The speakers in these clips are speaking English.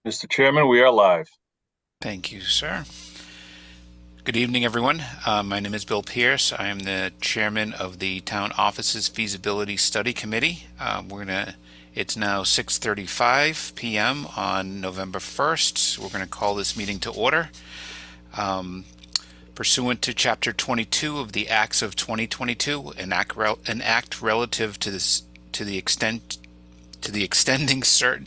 Mr. Chairman, we are live. Thank you, sir. Good evening, everyone. My name is Bill Pierce. I am the chairman of the Town Offices Feasibility Study Committee. It's now 6:35 p.m. on November 1st. We're going to call this meeting to order. Pursuant to Chapter 22 of the Acts of 2022, an act relative to the extending certain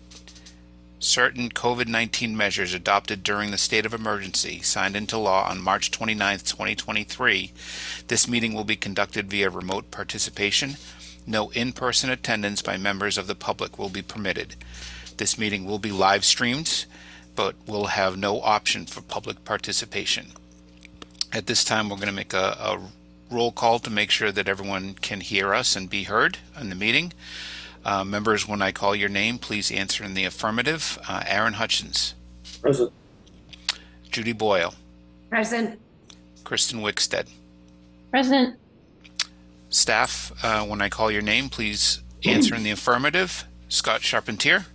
COVID-19 measures adopted during the state of emergency, signed into law on March 29, 2023. This meeting will be conducted via remote participation. No in-person attendance by members of the public will be permitted. This meeting will be live streamed, but will have no option for public participation. At this time, we're going to make a roll call to make sure that everyone can hear us and be heard in the meeting. Members, when I call your name, please answer in the affirmative. Aaron Hutchins. Present. Judy Boyle. Present. Kristen Wickstead. Present. Staff, when I call your name, please answer in the affirmative. Scott Charpentier.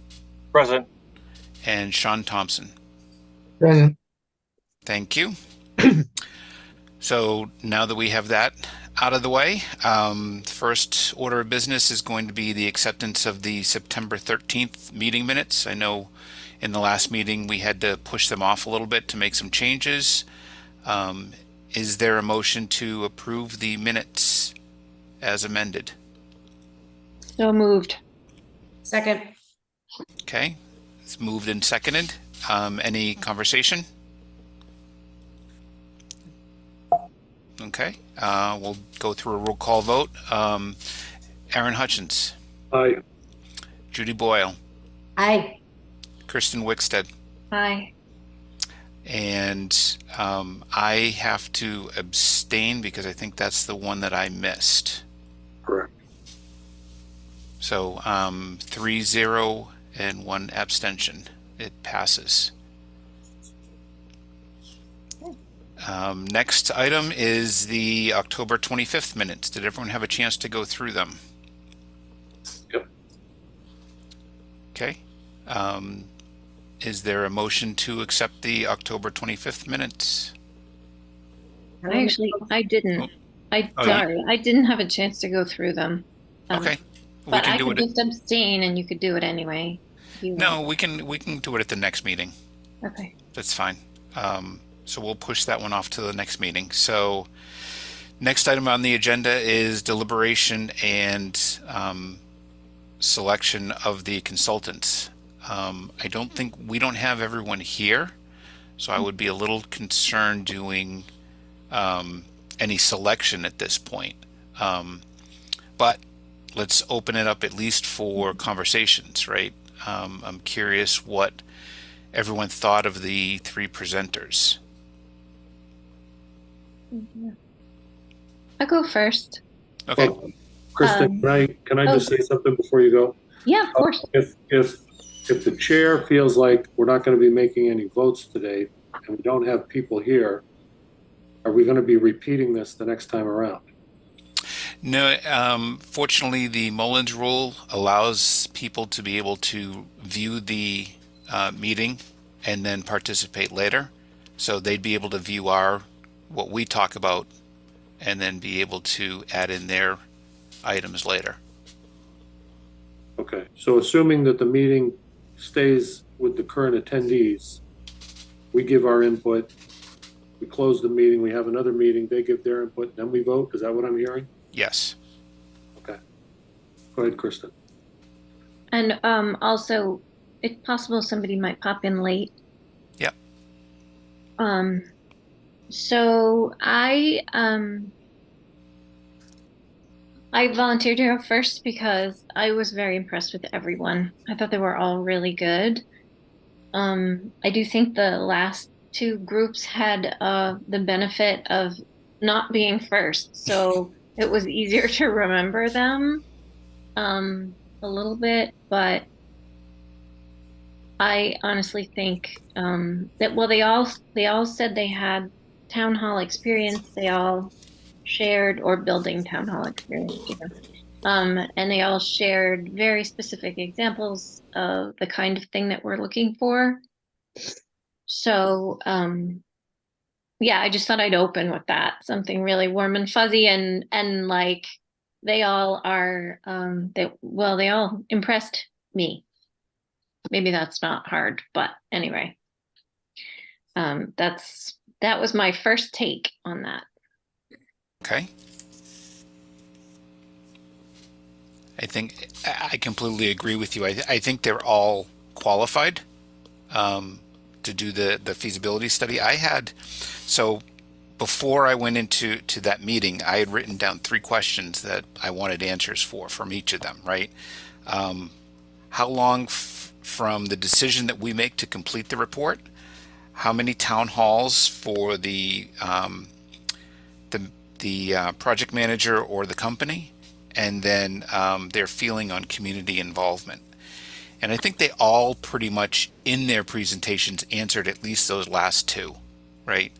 Present. And Sean Thompson. Present. Thank you. So now that we have that out of the way, the first order of business is going to be the acceptance of the September 13th meeting minutes. I know in the last meeting we had to push them off a little bit to make some changes. Is there a motion to approve the minutes as amended? So moved. Second. Okay, it's moved and seconded. Any conversation? Okay, we'll go through a roll call vote. Aaron Hutchins. Aye. Judy Boyle. Aye. Kristen Wickstead. Aye. And I have to abstain because I think that's the one that I missed. Correct. So 3-0 and 1 abstention. It passes. Next item is the October 25th minutes. Did everyone have a chance to go through them? Yep. Okay. Is there a motion to accept the October 25th minutes? I didn't. Sorry, I didn't have a chance to go through them. Okay. We But can I do could it. just abstain and you could do it anyway. No, we can do it at the next meeting. Okay. That's fine. So we'll push that one off to the next meeting. So next item on the agenda is deliberation and selection of the consultants. I don't think we don't have everyone here, so I would be a little concerned doing any selection at this point. But let's open it up at least for conversations, right? I'm curious what everyone thought of the 3 presenters. I'll go first. Okay. Kristen, can I just say something before you go? Yeah, of course. If the chair feels like we're not going to be making any votes today and we don't have people here, are we going to be repeating this the next time around? No, fortunately, the Mullins rule allows people to be able to view the meeting and then participate later. So they'd be able to view what we talk about and then be able to add in their items later. Okay, so assuming that the meeting stays with the current attendees, we give our input, we close the meeting, we have another meeting, they give their input, then we vote. Is that what I'm hearing? Yes. Okay. Go ahead, Kristen. And also, it's possible somebody might pop in late. Yep. So I volunteered to go first because I was very impressed with everyone. I thought they were all really good. I do think the last 2 groups had the benefit of not being first, so it was easier to remember them a little bit, but I honestly think that, well, they all said they had town hall experience. They all shared, or building town hall experience, and they all shared very specific examples of the kind of thing that we're looking for. So, yeah, I just thought I'd open with that, something really warm and fuzzy, and like they all are, they all impressed me. Maybe that's not hard, but anyway, that was my first take on that. Okay. I completely agree with you. I think they're all qualified to do the feasibility study. So before I went into that meeting, I had written down 3 questions that I wanted answers for from each of them, right? How long from the decision that we make to complete the report? How many town halls for the project manager or the company? And then their feeling on community involvement. And I think they all pretty much in their presentations answered at least those last 2, right?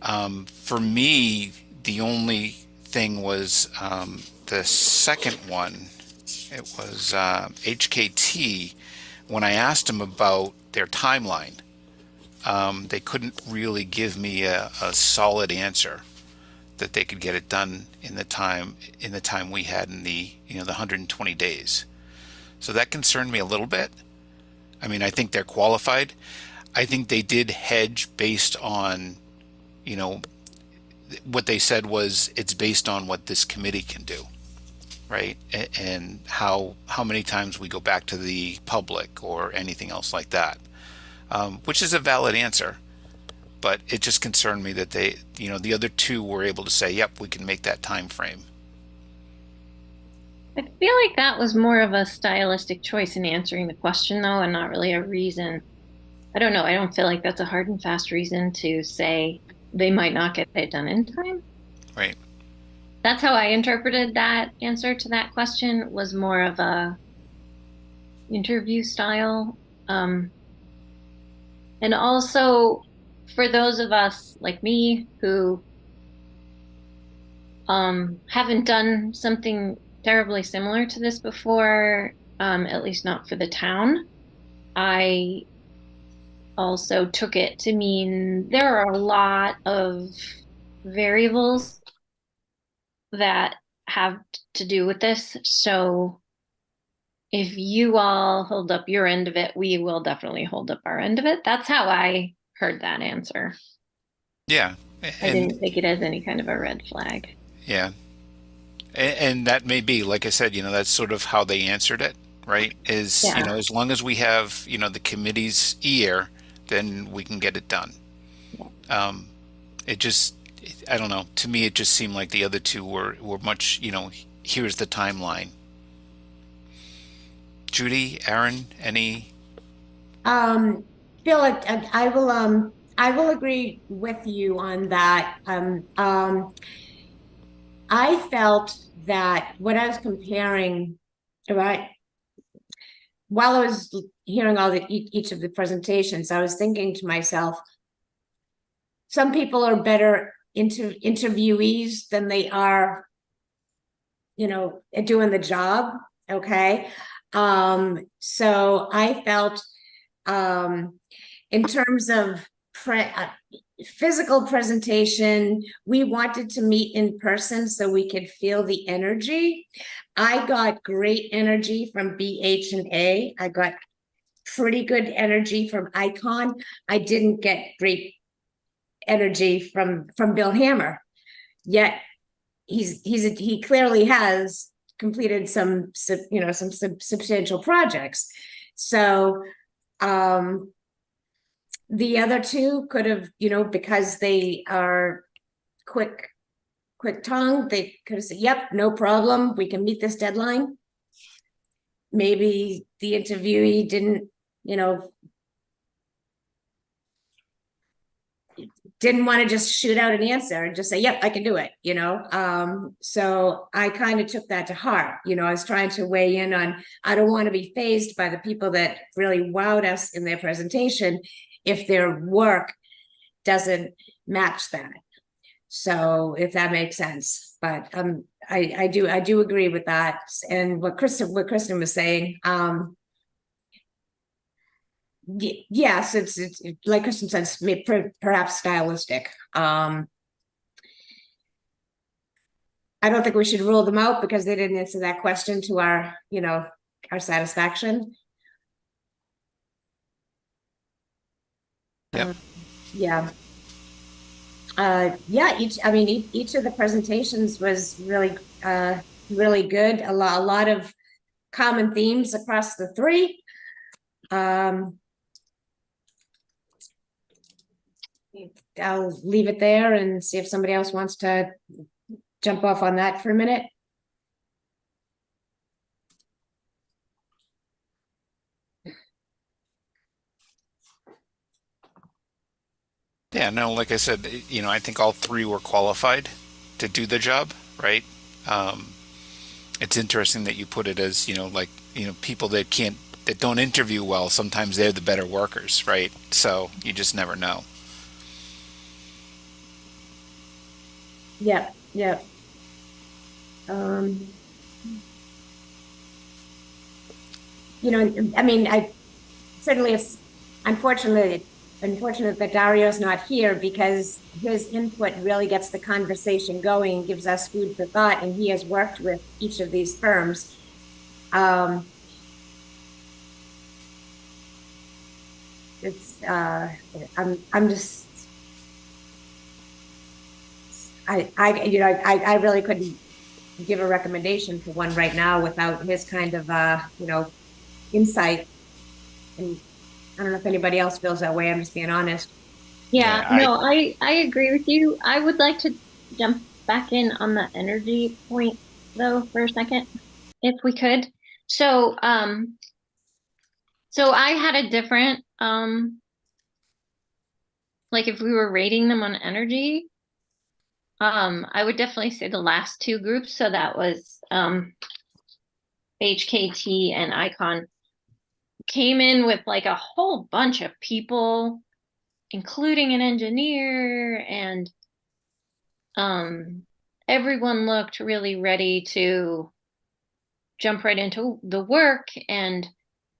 For me, the only thing was the second one. It was HKT. When I asked them about their timeline, they couldn't really give me a solid answer that they could get it done in the time we had in the 120 days. So that concerned me a little bit. I mean, I think they're qualified. I think they did hedge based on, what they said was it's based on what this committee can do, right? And how many times we go back to the public or anything else like that, which is a valid answer. But it just concerned me that they, the other 2 were able to say, yep, we can make that time frame. I feel like that was more of a stylistic choice in answering the question, though, and not really a reason. I don't know. I don't feel like that's a hard and fast reason to say they might not get it done in time. Right. That's how I interpreted that answer to that question, was more of a interview style. And also for those of us like me who haven't done something terribly similar to this before, at least not for the town, I also took it to mean there are a lot of variables that have to do with this. So if you all hold up your end of it, we will definitely hold up our end of it. That's how I heard that answer. Yeah. I didn't take it as any kind of a red flag. Yeah. And that may be, like I said, that's sort of how they answered it, right? Is, Yeah. as long as we have, the committee's ear, then we can get it done. It just, I don't know. To me, it just seemed like the other 2 were much, here's the timeline. Judy, Aaron, any? Bill, I will agree with you on that. I felt that when I was comparing, right, while I was hearing each of the presentations, I was thinking to myself, some people are better interviewees than they are, doing the job. Okay. So I felt, in terms of physical presentation, we wanted to meet in person so we could feel the energy. I got great energy from BH&A. I got pretty good energy from Icon. I didn't get great energy from Bill Hammer. Yet he clearly has completed some substantial projects. So the other 2 could have, because they are quick tongue, they could have said, yep, no problem, we can meet this deadline. Maybe the interviewee didn't want to just shoot out an answer and just say, yep, I can do it, so I kind of took that to heart. I was trying to weigh in on, I don't want to be fazed by the people that really wowed us in their presentation if their work doesn't match that. So if that makes sense, but I do agree with that. And what Kristen was saying, yes, it's like Kristen says, perhaps stylistic. I don't think we should rule them out because they didn't answer that question to our, our satisfaction. Yep. Yeah. Yeah, each of the presentations was really, really good. A lot of common themes across the three. I'll leave it there and see if somebody else wants to jump off on that for a minute. Yeah, no, like I said, I think all three were qualified to do the job, right? It's interesting that you put it as, people that don't interview well, sometimes they're the better workers, right? So you just never know. Yep. I certainly, it's unfortunate that Dario's not here because his input really gets the conversation going and gives us food for thought, and he has worked with each of these firms. I'm just, I really couldn't give a recommendation for one right now without his kind of, insight. And I don't know if anybody else feels that way. I'm just being honest. Yeah, Yeah, no, I agree with you. I would like to jump back in on the energy point though for a second, if we could. So, so I had a different, like if we were rating them on energy, I would definitely say the last two groups. So that was, HKT and Icon came in with like a whole bunch of people, including an engineer, and everyone looked really ready to jump right into the work. And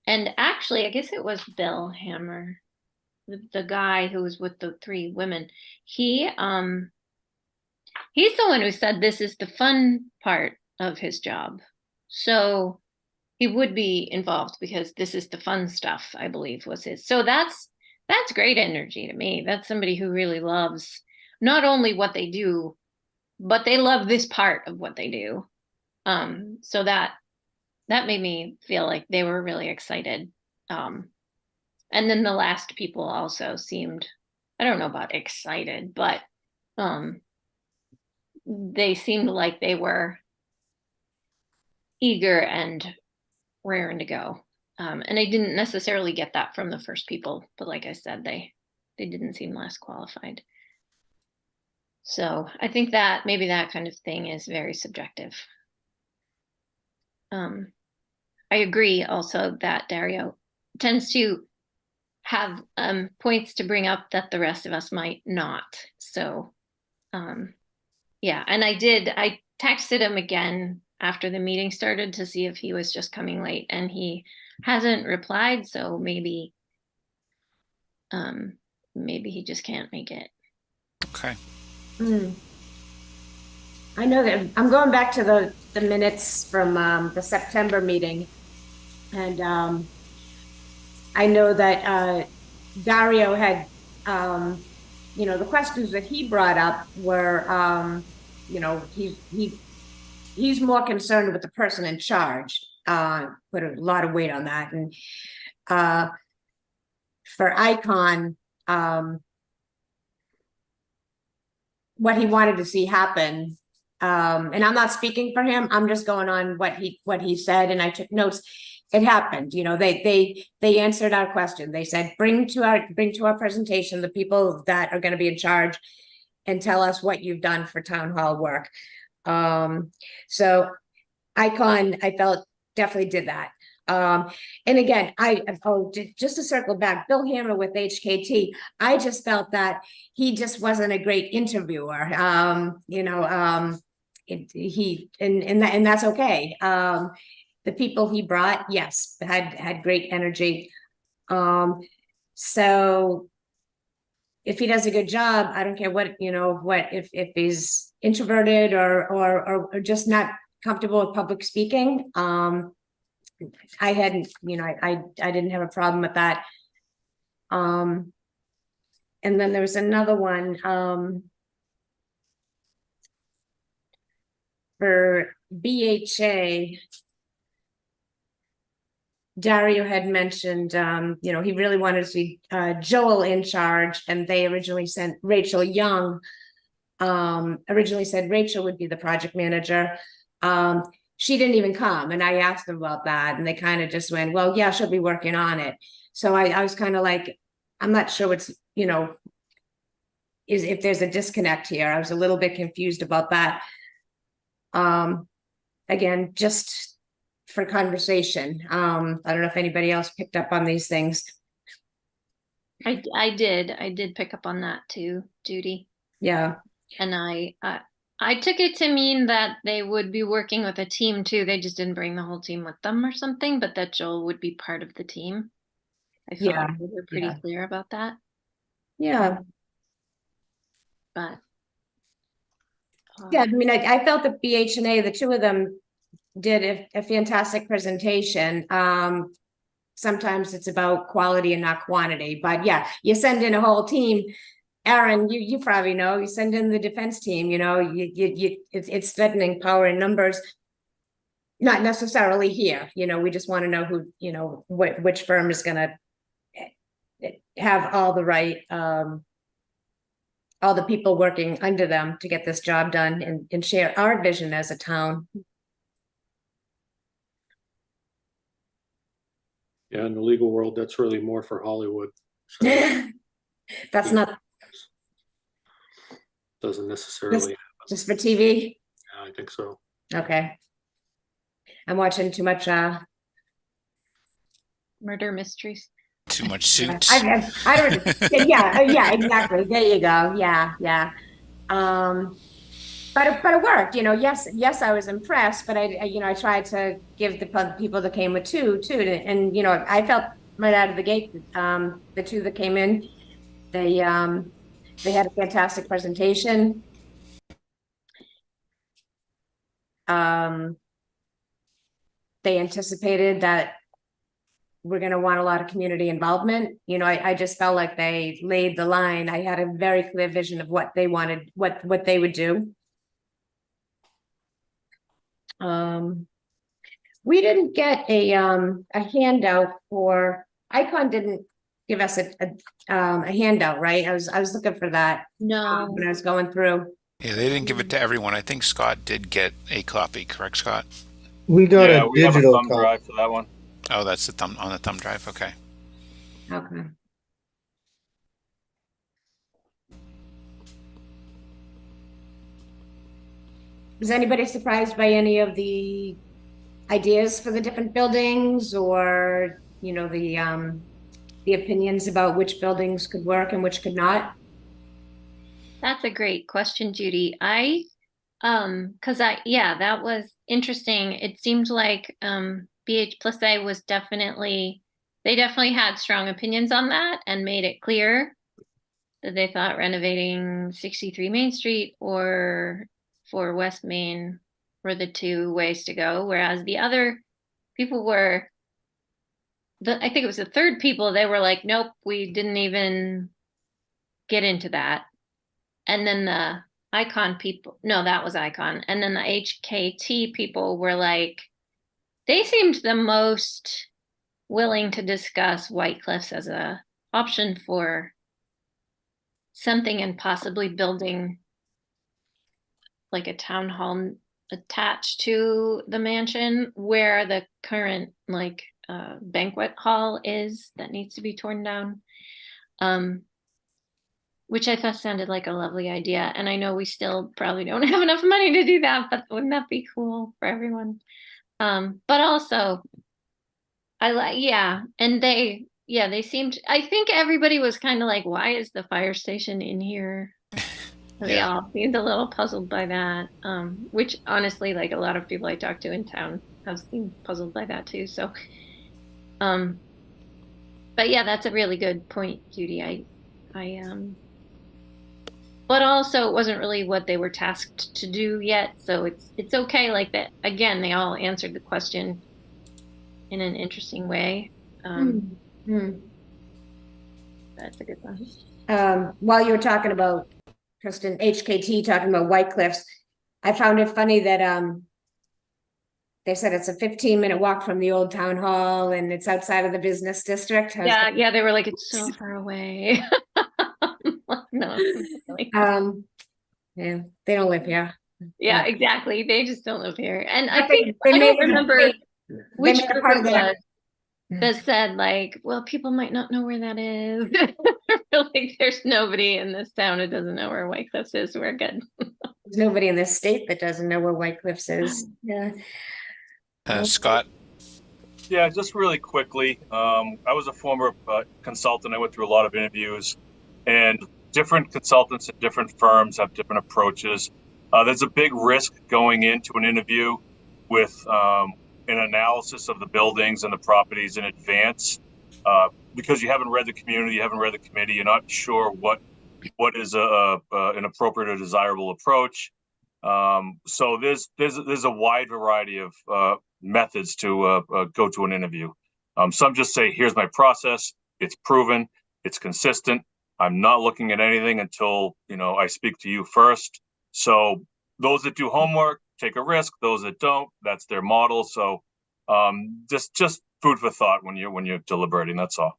actually I guess it was Bill Hammer, the guy who was with the three women. He's the one who said this is the fun part of his job, so he would be involved because this is the fun stuff, I believe was his. So that's great energy to me. That's somebody who really loves not only what they do, but they love this part of what they do. So that made me feel like they were really excited. And then the last people also seemed, I don't know about excited, but they seemed like they were eager and raring to go. And I didn't necessarily get that from the first people, but like I said, they didn't seem less qualified. So I think that maybe that kind of thing is very subjective. I agree also that Dario tends to have points to bring up that the rest of us might not. So yeah, and I texted him again after the meeting started to see if he was just coming late, and he hasn't replied, so maybe maybe he just can't make it. Okay. I know that I'm going back to the minutes from the September meeting, and I know that Dario had the questions that he brought up were he's more concerned with the person in charge, put a lot of weight on that. And for Icon, what he wanted to see happen, and I'm not speaking for him, I'm just going on what he said, and I took notes. It happened, they answered our question. They said, bring to our presentation the people that are going to be in charge and tell us what you've done for town hall work. So Icon, I felt, definitely did that. And again, just to circle back, Bill Hammer with HKT, I just felt that he just wasn't a great interviewer. And that's okay. The people he brought, yes, had great energy. So if he does a good job, I don't care what, if he's introverted or just not comfortable with public speaking. I hadn't, I didn't have a problem with that. And then there was another one, for BHA. Dario had mentioned, he really wanted to see Joel in charge, and they originally sent Rachel Young. Originally said Rachel would be the project manager. She didn't even come, and I asked them about that, and they kind of just went, well, yeah, she'll be working on it. So I was kind of like, I'm not sure what's, is if there's a disconnect here. I was a little bit confused about that. Again, just for conversation. I don't know if anybody else picked up on these things. I did pick up on that too, Judy. Yeah. And I took it to mean that they would be working with a team too. They just didn't bring the whole team with them or something, but that Joel would be part of the team. I felt like they were pretty clear about that. Yeah. But yeah, I mean, I felt that BH&A, the two of them did a fantastic presentation. Sometimes it's about quality and not quantity, but yeah, you send in a whole team. Aaron, you probably know, you send in the defense team, it's threatening power in numbers. Not necessarily here, we just want to know who, which firm is going to have all the right, all the people working under them to get this job done and share our vision as a town. Yeah, in the legal world, that's really more for Hollywood. So That's not doesn't necessarily. just for TV. Yeah, I think so. Okay. I'm watching too much murder mysteries. Too much Suits. I don't. Yeah, exactly. There you go. Yeah. But it worked. Yes, I was impressed, but I tried to give the people that came with two, and I felt right out of the gate, the two that came in, they had a fantastic presentation. They anticipated that we're going to want a lot of community involvement. I just felt like they laid the line. I had a very clear vision of what they wanted, what they would do. We didn't get a handout for Icon. Didn't give us a handout, right? I was looking for that. No. When I was going through. Yeah, they didn't give it to everyone. I think Scott did get a copy, correct, Scott? We got Yeah, a we have a digital thumb copy. drive for that one. Oh, that's the thumb on the thumb drive. Okay. Okay. Was anybody surprised by any of the ideas for the different buildings, or the opinions about which buildings could work and which could not? That's a great question, Judy. that was interesting. It seemed like BH+A was definitely had strong opinions on that and made it clear that they thought renovating 63 Main Street or 4 West Main were the two ways to go, whereas the other people were, I think it was the third people, they were like, nope, we didn't even get into that. And then the Icon people, no, that was Icon. And then the HKT people were like, they seemed the most willing to discuss White Cliffs as a option for something, and possibly building like a town hall attached to the mansion where the current banquet hall is that needs to be torn down. Which I thought sounded like a lovely idea. And I know we still probably don't have enough money to do that, but wouldn't that be cool for everyone? But also and they seemed, I think everybody was kind of like, why is the fire station in here? They all seemed a little puzzled by that, which honestly, like a lot of people I talked to in town have seemed puzzled by that too. So, But yeah, that's a really good point, Judy. But also it wasn't really what they were tasked to do yet, so it's okay like that. Again, they all answered the question in an interesting way. Hmm. That's a good one. While you were talking about, Kristen, HKT talking about White Cliffs, I found it funny that they said it's a 15-minute walk from the old town hall and it's outside of the business district. Yeah, they were like, it's so far away. No, really. Yeah, they don't live here. Yeah, exactly. They just don't live here. And I But think they I don't made it- remember they which made a group part it of their- was that said like, well, people might not know where that is. Like, there's nobody in this town who doesn't know where White Cliffs is. We're good. There's nobody in this state that doesn't know where White Cliffs is. Yeah. Scott? Yeah, just really quickly. I was a former consultant. I went through a lot of interviews, and different consultants at different firms have different approaches. There's a big risk going into an interview with an analysis of the buildings and the properties in advance, because you haven't read the community, you haven't read the committee, you're not sure what is an appropriate or desirable approach. So there's a wide variety of methods to go to an interview. Some just say, here's my process. It's proven. It's consistent. I'm not looking at anything until, I speak to you first. So those that do homework take a risk. Those that don't, that's their model. So just food for thought when you're deliberating. That's all.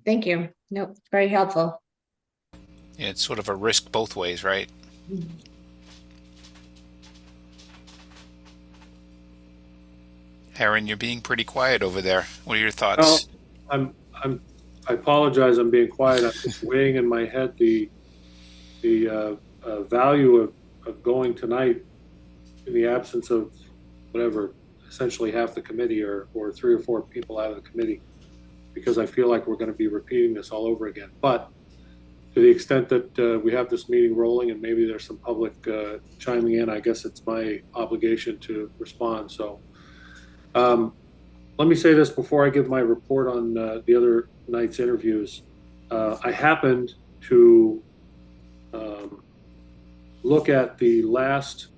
Thank you. Nope, very helpful. Yeah, it's sort of a risk both ways, right? Aaron, you're being pretty quiet over there. What are your thoughts? Well, I apologize. I'm being quiet. I'm just weighing in my head the value of going tonight in the absence of whatever, essentially half the committee or 3 or 4 people out of the committee, because I feel like we're going to be repeating this all over again. But to the extent that we have this meeting rolling and maybe there's some public chiming in, I guess it's my obligation to respond. So let me say this before I give my report on the other night's interviews. I happened to look at the last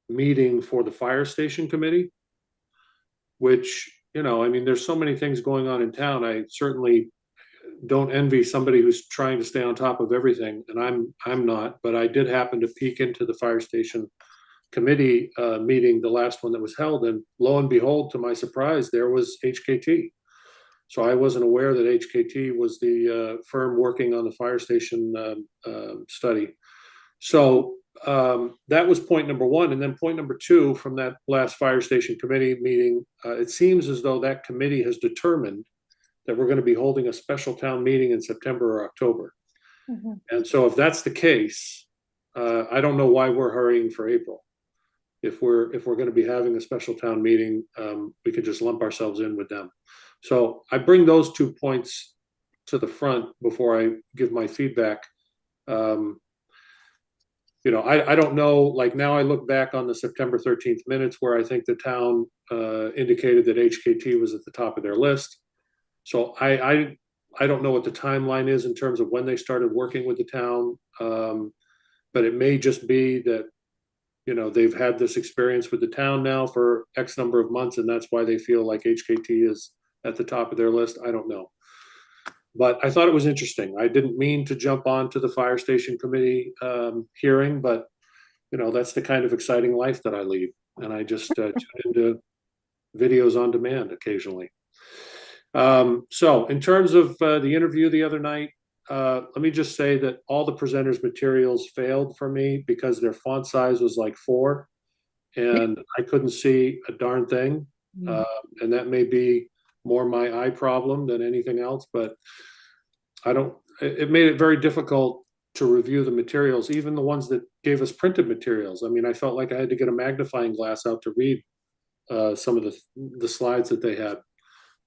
meeting for the fire station committee, which, I mean, there's so many things going on in town. I certainly don't envy somebody who's trying to stay on top of everything, and I'm not, but I did happen to peek into the fire station committee meeting, the last one that was held, and lo and behold, to my surprise, there was HKT. So I wasn't aware that HKT was the firm working on the fire station study. So that was point number 1. And then point number 2 from that last fire station committee meeting, it seems as though that committee has determined that we're going to be holding a special town meeting in September or October. And so if that's the case, I don't know why we're hurrying for April. If we're going to be having a special town meeting, we could just lump ourselves in with them. So I bring those 2 points to the front before I give my feedback. I don't know, like now I look back on the September 13th minutes where I think the town indicated that HKT was at the top of their list. So I don't know what the timeline is in terms of when they started working with the town, but it may just be that they've had this experience with the town now for X number of months, and that's why they feel like HKT is at the top of their list. I don't know. But I thought it was interesting. I didn't mean to jump onto the fire station committee hearing, but that's the kind of exciting life that I lead. And I just tune into videos on demand occasionally. So in terms of the interview the other night, let me just say that all the presenters' materials failed for me because their font size was like 4 and I couldn't see a darn thing. And that may be more my eye problem than anything else, but it made it very difficult to review the materials, even the ones that gave us printed materials. I mean, I felt like I had to get a magnifying glass out to read some of the slides that they had.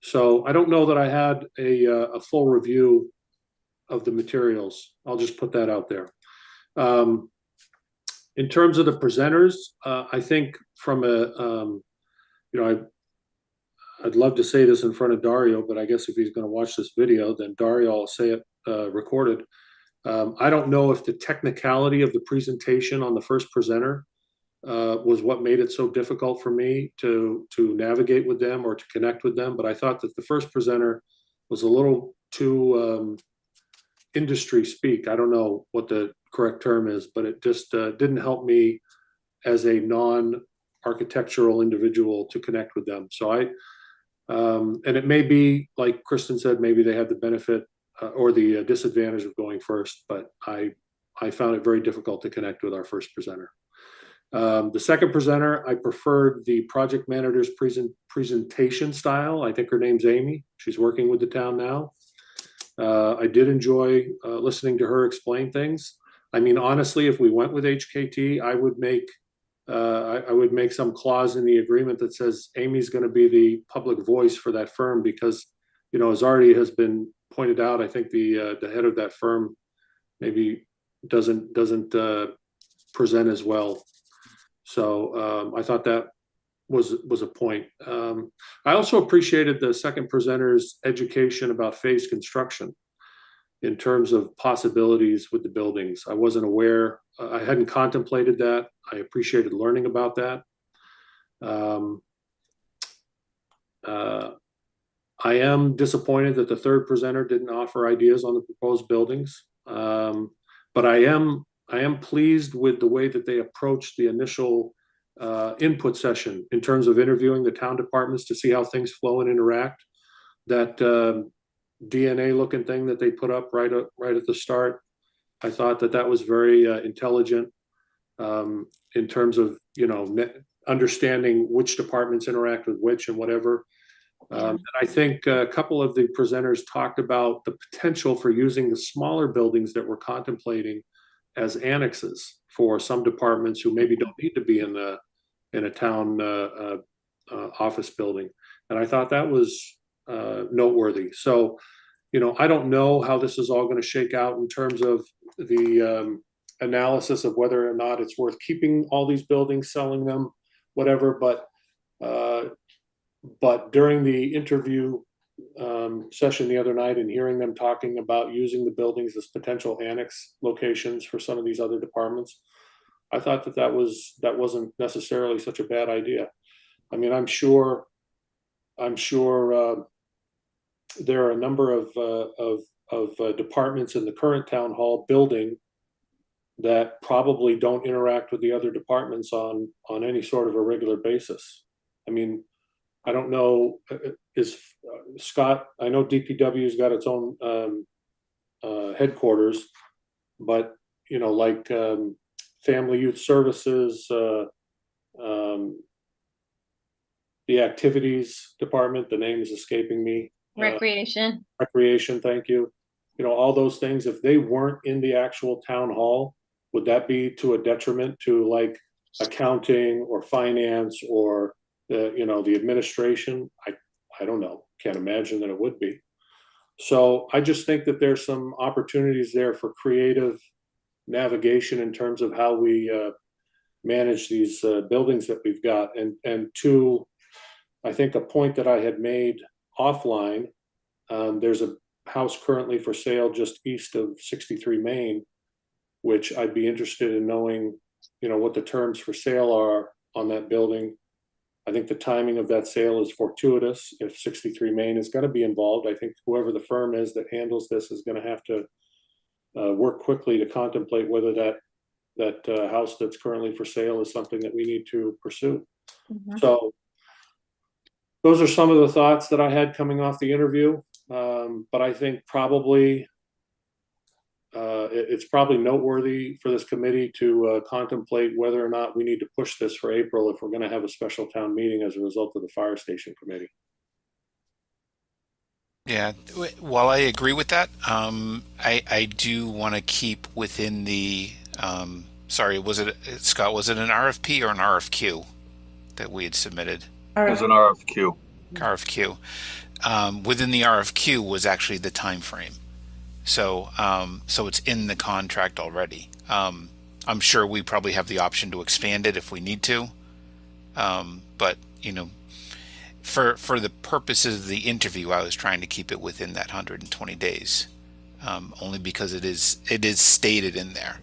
So I don't know that I had a full review of the materials. I'll just put that out there. In terms of the presenters, I think from I'd love to say this in front of Dario, but I guess if he's going to watch this video, then Dario will say it recorded. I don't know if the technicality of the presentation on the first presenter was what made it so difficult for me to navigate with them or to connect with them. But I thought that the first presenter was a little too industry speak. I don't know what the correct term is, but it just didn't help me as a non-architectural individual to connect with them. So and it may be, like Kristen said, maybe they had the benefit or the disadvantage of going first, but I found it very difficult to connect with our first presenter. The second presenter, I preferred the project manager's presentation style. I think her name's Amy. She's working with the town now. I did enjoy listening to her explain things. I mean, honestly, if we went with HKT, I would make some clause in the agreement that says Amy's going to be the public voice for that firm because, you know, as already has been pointed out, I think the head of that firm maybe doesn't present as well. So I thought that was a point. I also appreciated the second presenter's education about phased construction in terms of possibilities with the buildings. I wasn't aware, I hadn't contemplated that. I appreciated learning about that. I am disappointed that the third presenter didn't offer ideas on the proposed buildings. But I am pleased with the way that they approached the initial input session in terms of interviewing the town departments to see how things flow and interact. That DNA looking thing that they put up right at the start, I thought that was very intelligent in terms of, you know, understanding which departments interact with which and whatever. And I think a couple of the presenters talked about the potential for using the smaller buildings that we're contemplating as annexes for some departments who maybe don't need to be in a town office building. And I thought that was noteworthy. So, you know, I don't know how this is all going to shake out in terms of the analysis of whether or not it's worth keeping all these buildings, selling them, whatever. But during the interview session the other night and hearing them talking about using the buildings as potential annex locations for some of these other departments, I thought that wasn't necessarily such a bad idea. I mean, I'm sure there are a number of departments in the current town hall building that probably don't interact with the other departments on any sort of a regular basis. I mean, I don't know, Scott, I know DPW's got its own headquarters, but, you know, like Family Youth Services, the Activities Department, the name is escaping me. Recreation. Recreation, thank you. You know, all those things, if they weren't in the actual town hall, would that be to a detriment to like accounting or finance or the administration? I don't know. Can't imagine that it would be. So I just think that there's some opportunities there for creative navigation in terms of how we manage these buildings that we've got. And to, I think a point that I had made offline, there's a house currently for sale just east of 63 Main, which I'd be interested in knowing, you know, what the terms for sale are on that building. I think the timing of that sale is fortuitous. If 63 Main is going to be involved, I think whoever the firm is that handles this is going to have to work quickly to contemplate whether that house that's currently for sale is something that we need to pursue. Mm-hmm. So those are some of the thoughts that I had coming off the interview. But I think probably it's probably noteworthy for this committee to contemplate whether or not we need to push this for April if we're going to have a special town meeting as a result of the fire station committee. Yeah, while I agree with that, I do want to keep within the, sorry, Scott, was it an RFP or an RFQ that we had submitted? It was an RFQ. RFQ. Within the RFQ was actually the time frame. So it's in the contract already. I'm sure we probably have the option to expand it if we need to. But, you know, for the purposes of the interview, I was trying to keep it within that 120 days, only because it is stated in there.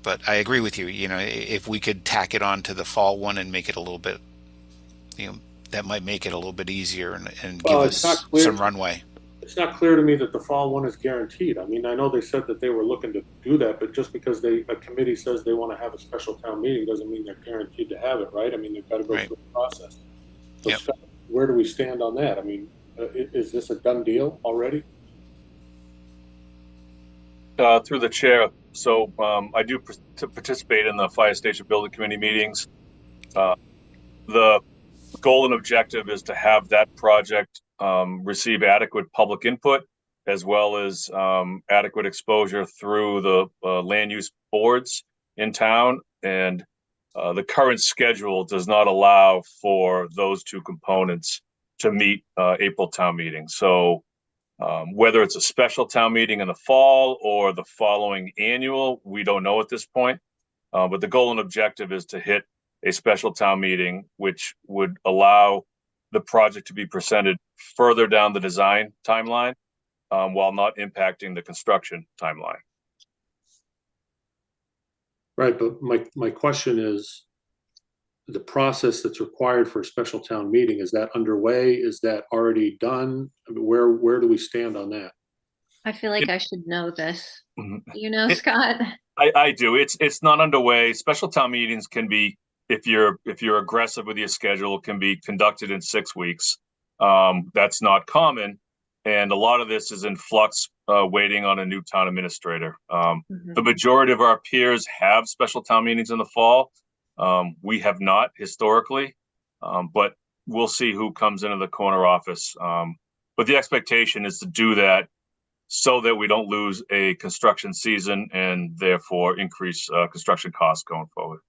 But I agree with you. You know, if we could tack it on to the fall one and make it a little bit, you know, that might make it a little bit easier and give Well, it's not us clear. some runway. It's not clear to me that the fall one is guaranteed. I mean, I know they said that they were looking to do that, but just because a committee says they want to have a special town meeting doesn't mean they're guaranteed to have it, right? I mean, they've got to go Right. through the process. So Yep. Scott, where do we stand on that? I mean, is this a done deal already? Through the chair. So I do participate in the fire station building committee meetings. The goal and objective is to have that project receive adequate public input, as well as adequate exposure through the land use boards in town. And the current schedule does not allow for those two components to meet April town meeting. So whether it's a special town meeting in the fall or the following annual, we don't know at this point. But the goal and objective is to hit a special town meeting, which would allow the project to be presented further down the design timeline, while not impacting the construction timeline. Right, but my question is, the process that's required for a special town meeting, is that underway? Is that already done? I mean, where do we stand on that? I feel like I should know this. Mhm. You know, Scott? I do. It's not underway. Special town meetings can be, if you're aggressive with your schedule, can be conducted in 6 weeks. That's not common, and a lot of this is in flux, waiting on a new town administrator. The majority of our peers have special town meetings in the fall. We have not historically, but we'll see who comes into the corner office. But the expectation is to do that so that we don't lose a construction season and therefore increase construction costs going forward.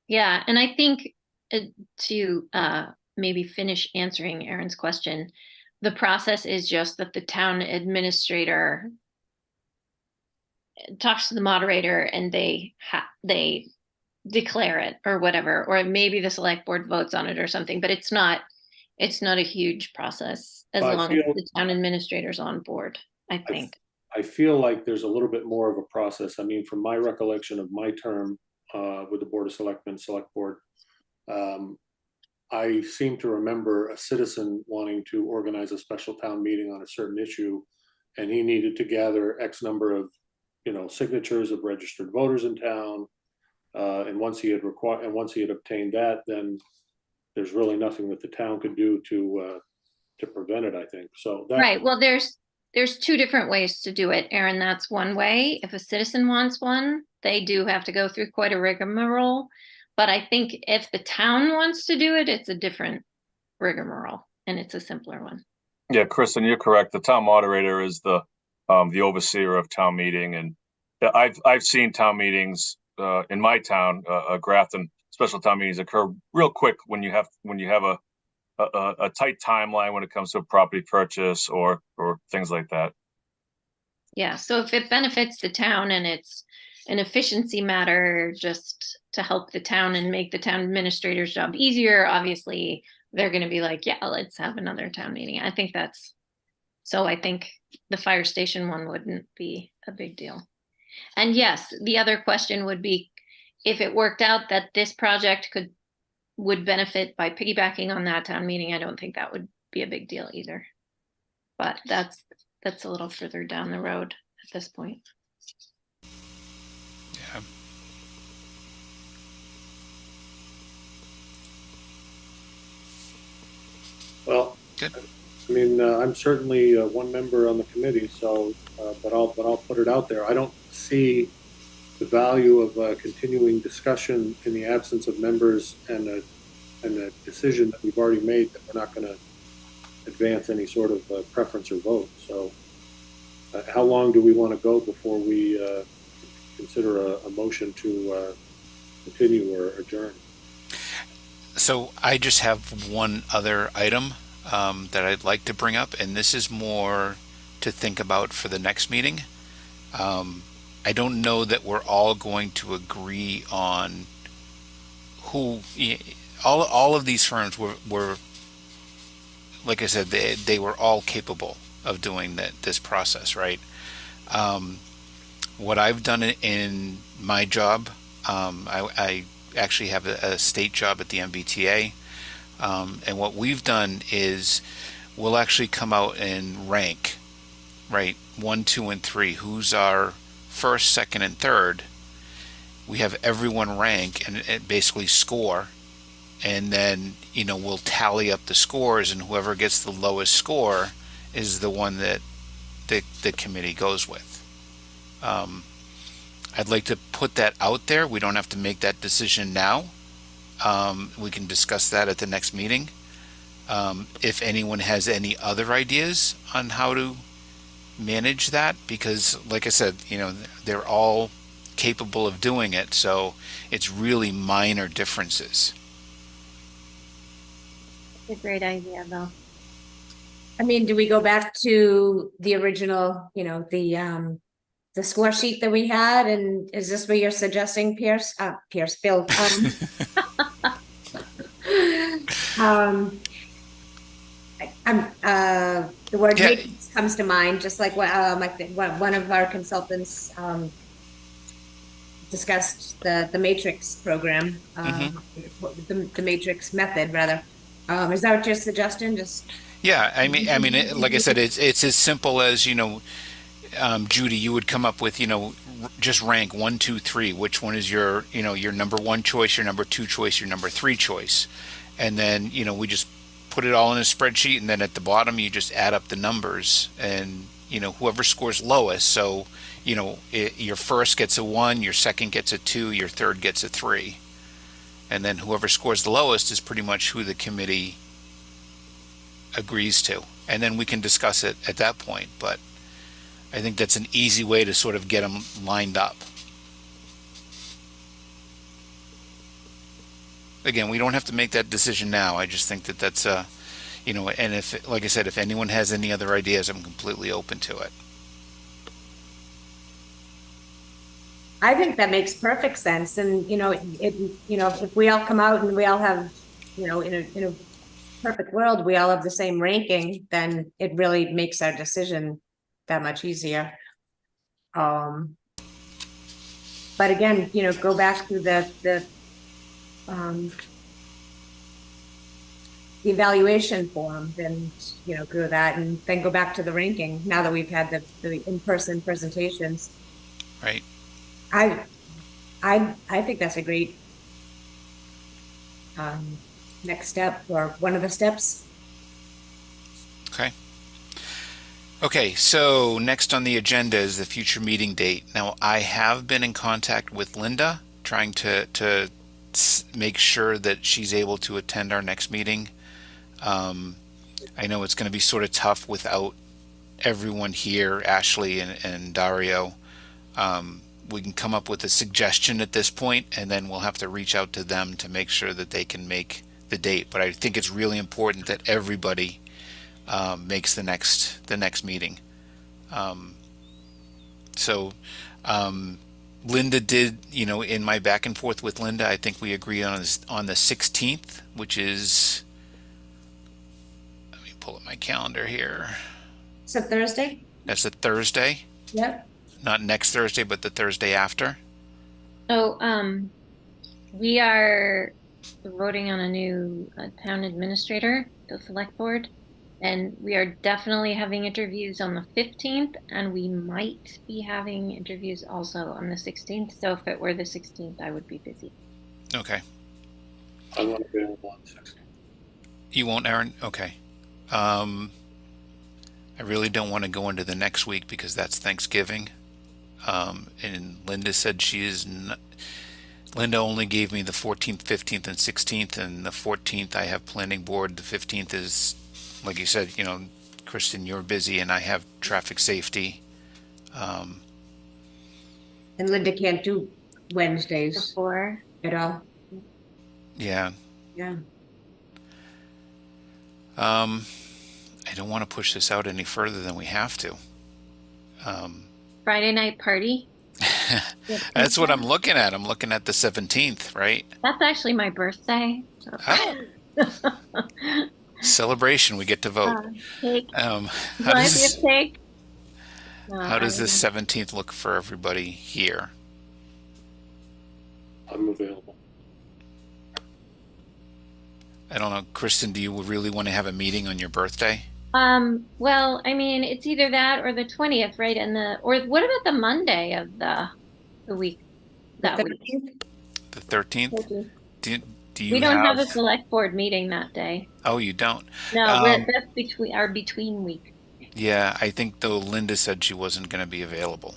Yeah, and I think to maybe finish answering Aaron's question, the process is just that the town administrator talks to the moderator and they declare it or whatever, or maybe the select board votes on it or something, but it's not a huge process as long as the town administrator's on board, I think. I feel like there's a little bit more of a process. I mean, from my recollection of my term with the Board of Selectmen, Select Board, I seem to remember a citizen wanting to organize a special town meeting on a certain issue, and he needed to gather X number of, signatures of registered voters in town. And once he had obtained that, then there's really nothing that the town could do to prevent it, I think. So that, right. Well, there's two different ways to do it, Aaron. That's one way. If a citizen wants one, they do have to go through quite a rigmarole. But I think if the town wants to do it, it's a different rigmarole, and it's a simpler one. Yeah, Kristen, you're correct. The town moderator is the overseer of town meeting, and I've seen town meetings in my town, Grafton. Special town meetings occur real quick when you have a tight timeline when it comes to a property purchase or things like that. Yeah, so if it benefits the town and it's an efficiency matter just to help the town and make the town administrator's job easier, obviously they're going to be like, yeah, let's have another town meeting. I think the fire station one wouldn't be a big deal. And yes, the other question would be, if it worked out that this project would benefit by piggybacking on that town meeting, I don't think that would be a big deal either. But that's a little further down the road at this point. Yeah. well, Good. I mean, I'm certainly one member on the committee, so, but I'll put it out there. I don't see the value of continuing discussion in the absence of members and a decision that we've already made that we're not going to advance any sort of preference or vote. So how long do we want to go before we consider a motion to continue or adjourn? So I just have one other item that I'd like to bring up, and this is more to think about for the next meeting. I don't know that we're all going to agree on all of these firms were like I said, they were all capable of doing this process, right? What I've done in my job, I actually have a state job at the MBTA, and what we've done is we'll actually come out and rank, right? 1, 2, and 3. Who's our first, second, and third? We have everyone rank and basically score, and then we'll tally up the scores, and whoever gets the lowest score is the one that the committee goes with. I'd like to put that out there. We don't have to make that decision now. We can discuss that at the next meeting. If anyone has any other ideas on how to manage that, because like I said, they're all capable of doing it, so it's really minor differences. It's a great idea, though. I mean, do we go back to the original, the score sheet that we had, and is this what you're suggesting, Pierce? Bill. The word matrix comes to mind, just like what one of our consultants discussed the matrix program, the matrix method rather. Is that what your suggestion? I mean, like I said, it's as simple as Judy, you would come up with just rank 1, 2, 3. Which one is your your number 1 choice, your number 2 choice, your number 3 choice, and then we just put it all in a spreadsheet, and then at the bottom you just add up the numbers, and whoever scores lowest. So your first gets a 1, your second gets a 2, your third gets a 3, and then whoever scores the lowest is pretty much who the committee agrees to, and then we can discuss it at that point. But I think that's an easy way to sort of get them lined up. Again, we don't have to make that decision now. I just think that that's and if, like I said, if anyone has any other ideas, I'm completely open to it. I think that makes perfect sense, and if we all come out and we all have, in a perfect world, we all have the same ranking, then it really makes our decision that much easier. But again, go back to the evaluation form, and go that, and then go back to the ranking now that we've had the in-person presentations. Right. I think that's a great next step, or one of the steps. Okay, so next on the agenda is the future meeting date. Now, I have been in contact with Linda, trying to make sure that she's able to attend our next meeting. I know it's going to be sort of tough without everyone here, Ashley and Dario. We can come up with a suggestion at this point, and then we'll have to reach out to them to make sure that they can make the date. But I think it's really important that everybody makes the next meeting. Linda did, in my back and forth with Linda, I think we agreed on the 16th, which is, let me pull up my calendar here. It's a Thursday? That's a Thursday? Yep. Not next Thursday, but the Thursday after? Oh, we are voting on a new town administrator, the select board, and we are definitely having interviews on the 15th, and we might be having interviews also on the 16th. So if it were the 16th, I would be busy. Okay. I won't be available on the 16th. You won't, Aaron? Okay. I really don't want to go into the next week because that's Thanksgiving. And Linda said Linda only gave me the 14th, 15th, and 16th, and the 14th I have planning board. The 15th is, like you said, Kristen, you're busy, and I have traffic safety. And Linda can't do Wednesdays Before. at all. Yeah. Yeah. I don't want to push this out any further than we have to. Friday night party? That's what I'm looking at. I'm looking at the 17th, right? That's actually my birthday. So. Oh, celebration. We get to vote. Cake. Um, As how long does as we have this, cake. how does this 17th look for everybody here? I'm available. I don't know, Kristen, do you really want to have a meeting on your birthday? Well, I mean, it's either that or the 20th, right? Or what about the Monday of the week The that week? 13th? The 13th? 13th. Do, do We you don't have have, a select board meeting that day. oh, you don't? No, Um, that's between week. yeah, I think though Linda said she wasn't going to be available.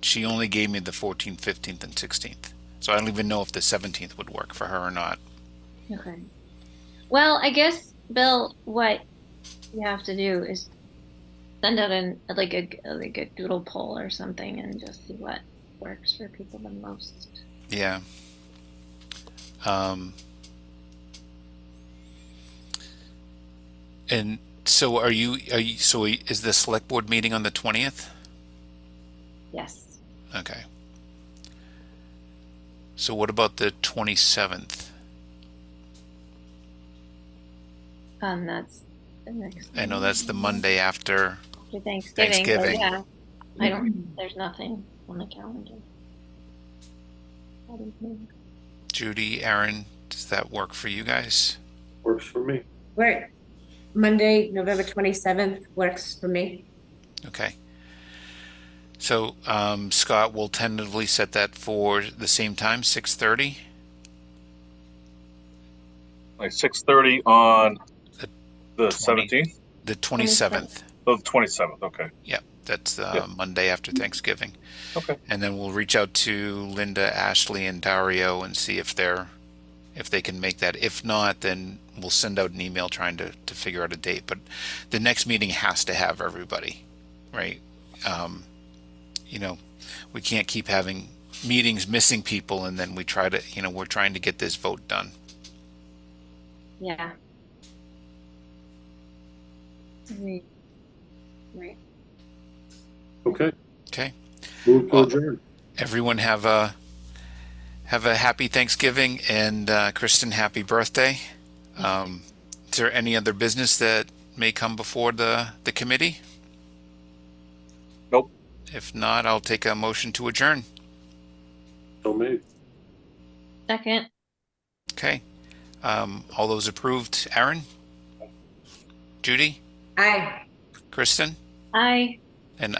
She only gave me the 14th, 15th, and 16th. So I don't even know if the 17th would work for her or not. Okay. Well, I guess, Bill, what you have to do is send out like a doodle poll or something and just see what works for people the most. Yeah. Um, and so so is the select board meeting on the 20th? Yes. Okay. So what about the 27th? That's the next I know that's the Monday after after Thanksgiving. Thanksgiving. But yeah, there's nothing on the calendar. Judy, Aaron, does that work for you guys? Works for me. Right. Monday, November 27th works for me. Okay. So Scott will tentatively set that for the same time, 6:30. Like 6:30 on the 20 17th? The 27th. Oh, the 27th. Okay. Yep, that's Yeah. Monday after Thanksgiving. Okay. And then we'll reach out to Linda, Ashley, and Dario and see if they can make that. If not, then we'll send out an email trying to figure out a date. But the next meeting has to have everybody, right? You know, we can't keep having meetings missing people, and then we're trying to get this vote done. Yeah. Right. Okay. Okay. Move to adjourn. Everyone have a happy Thanksgiving, and Kristen, happy birthday. Is there any other business that may come before the committee? Nope. If not, I'll take a motion to adjourn. So made. Second. Okay. All those approved, Aaron? Judy? Aye. Kristen? Aye. And